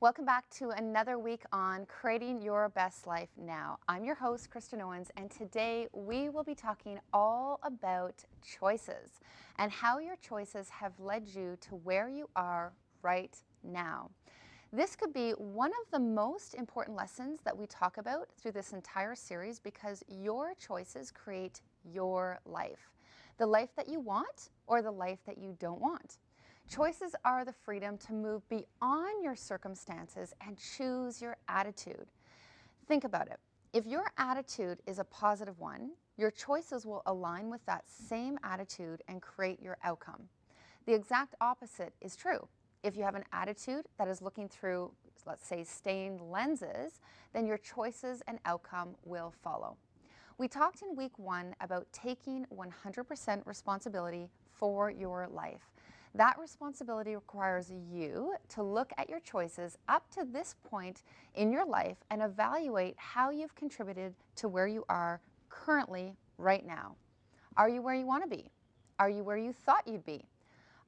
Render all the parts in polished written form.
Welcome back to another week on Creating Your Best Life Now. I'm your host, Kristen Owens, and today we will be talking all about choices and how your choices have led you to where you are right now. This could be one of the most important lessons that we talk about through this entire series because your choices create your life, the life that you want or the life that you don't want. Choices are the freedom to move beyond your circumstances and choose your attitude. Think about it. If your attitude is a positive one, your choices will align with that same attitude and create your outcome. The exact opposite is true. If you have an attitude that is looking through, let's say, stained lenses, then your choices and outcome will follow. We talked in week 1 about taking 100% responsibility for your life. That responsibility requires you to look at your choices up to this point in your life and evaluate how you've contributed to where you are currently right now. Are you where you want to be? Are you where you thought you'd be?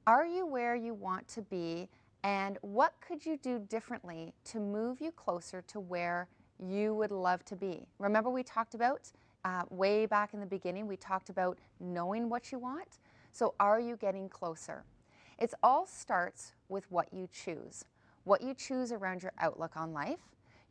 Are you where you want to be? And what could you do differently to move you closer to where you would love to be? Remember we talked about way back in the beginning, we talked about knowing what you want. So are you getting closer? It all starts with what you choose around your outlook on life,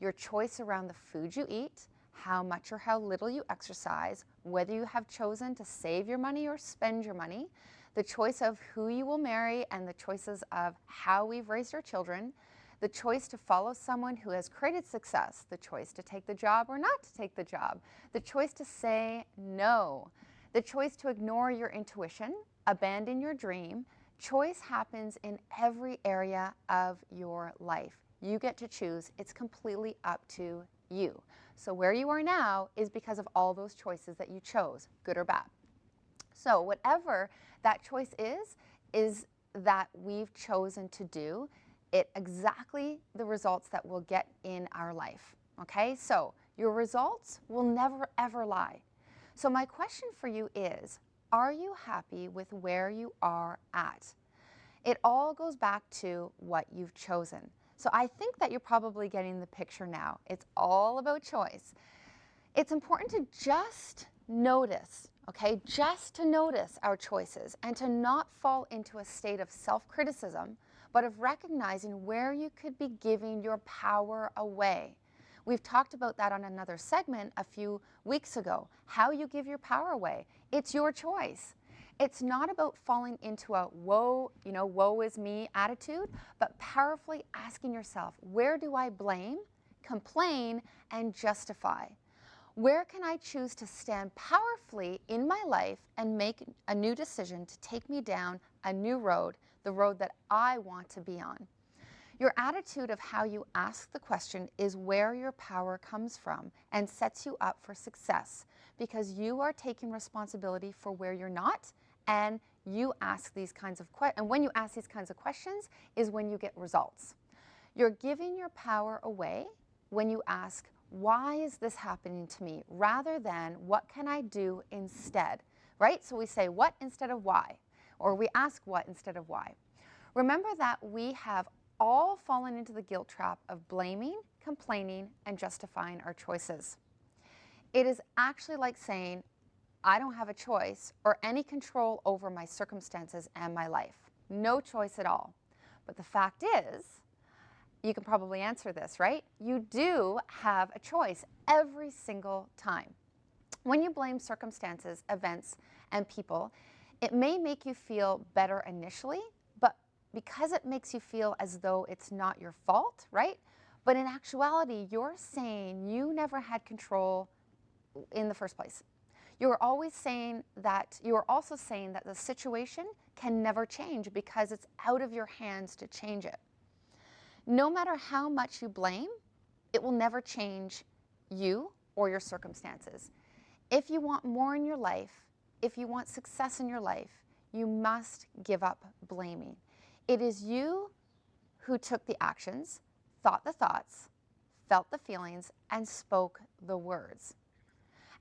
your choice around the food you eat, how much or how little you exercise, whether you have chosen to save your money or spend your money, the choice of who you will marry and the choices of how we've raised our children, the choice to follow someone who has created success, the choice to take the job or not to take the job, the choice to say no, the choice to ignore your intuition, abandon your dream. Choice happens in every area of your life. You get to choose. It's completely up to you. So where you are now is because of all those choices that you chose, good or bad. So whatever that choice is that we've chosen to do, it exactly the results that we'll get in our life. Okay, so your results will never ever lie. So my question for you is, are you happy with where you are at? It all goes back to what you've chosen. So I think that you're probably getting the picture now. It's all about choice. It's important to just notice, okay, just to notice our choices and to not fall into a state of self-criticism, but of recognizing where you could be giving your power away. We've talked about that on another segment a few weeks ago, how you give your power away. It's your choice. It's not about falling into a woe is me attitude, but powerfully asking yourself, where do I blame, complain, and justify? Where can I choose to stand powerfully in my life and make a new decision to take me down a new road, the road that I want to be on? Your attitude of how you ask the question is where your power comes from and sets you up for success because you are taking responsibility for where you're not, and you ask these kinds of questions. And when you ask these kinds of questions is when you get results. You're giving your power away when you ask, why is this happening to me, rather than what can I do instead, right? So we say what instead of why, or we ask what instead of why. Remember that we have all fallen into the guilt trap of blaming, complaining, and justifying our choices. It is actually like saying, I don't have a choice or any control over my circumstances and my life. No choice at all. But the fact is, you can probably answer this, right? You do have a choice every single time. When you blame circumstances, events, and people, it may make you feel better initially, but because it makes you feel as though it's not your fault, right? But in actuality, you're saying you never had control in the first place. You're also saying that the situation can never change because it's out of your hands to change it. No matter how much you blame, it will never change you or your circumstances. If you want more in your life, if you want success in your life, you must give up blaming. It is you who took the actions, thought the thoughts, felt the feelings, and spoke the words.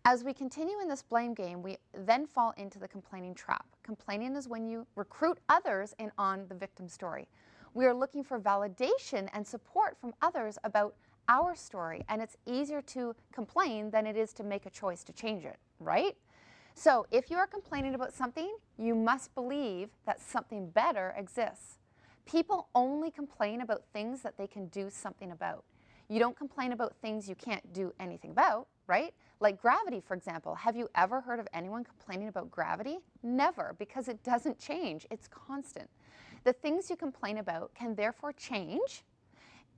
As we continue in this blame game, we then fall into the complaining trap. Complaining is when you recruit others in on the victim story. We are looking for validation and support from others about our story, and it's easier to complain than it is to make a choice to change it, right? So if you are complaining about something, you must believe that something better exists. People only complain about things that they can do something about. You don't complain about things you can't do anything about, right? Like gravity, for example. Have you ever heard of anyone complaining about gravity? Never, because it doesn't change. It's constant. The things you complain about can therefore change.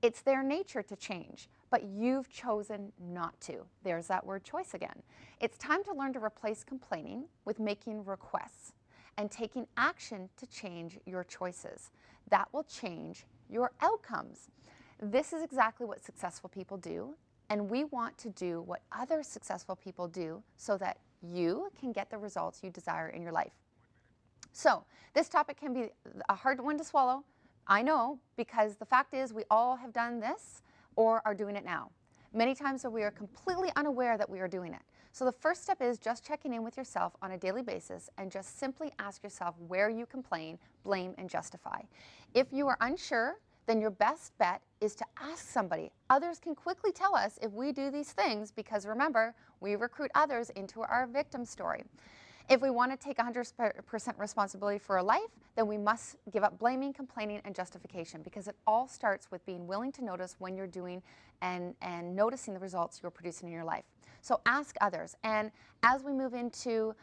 It's their nature to change, but you've chosen not to. There's that word choice again. It's time to learn to replace complaining with making requests and taking action to change your choices. That will change your outcomes. This is exactly what successful people do, and we want to do what other successful people do so that you can get the results you desire in your life. So this topic can be a hard one to swallow, I know, because the fact is we all have done this or are doing it now. Many times we are completely unaware that we are doing it. So the first step is just checking in with yourself on a daily basis and just simply ask yourself where you complain, blame, and justify. If you are unsure, then your best bet is to ask somebody. Others can quickly tell us if we do these things because remember, we recruit others into our victim story. If we want to take 100% responsibility for our life, then we must give up blaming, complaining, and justification because it all starts with being willing to notice when you're doing and noticing the results you're producing in your life. So ask others. And as we move into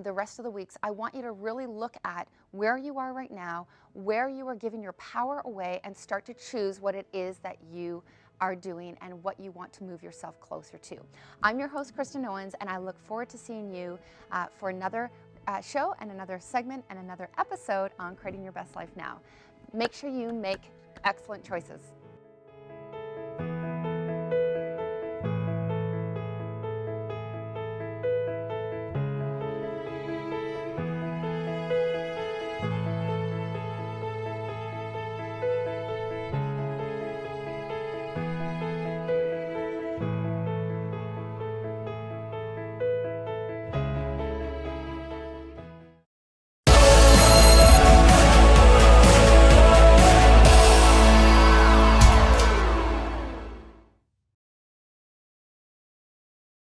the rest of the weeks, I want you to really look at where you are right now, where you are giving your power away, and start to choose what it is that you are doing and what you want to move yourself closer to. I'm your host, Kristen Owens, and I look forward to seeing you for another show and another segment and another episode on Creating Your Best Life Now. Make sure you make excellent choices.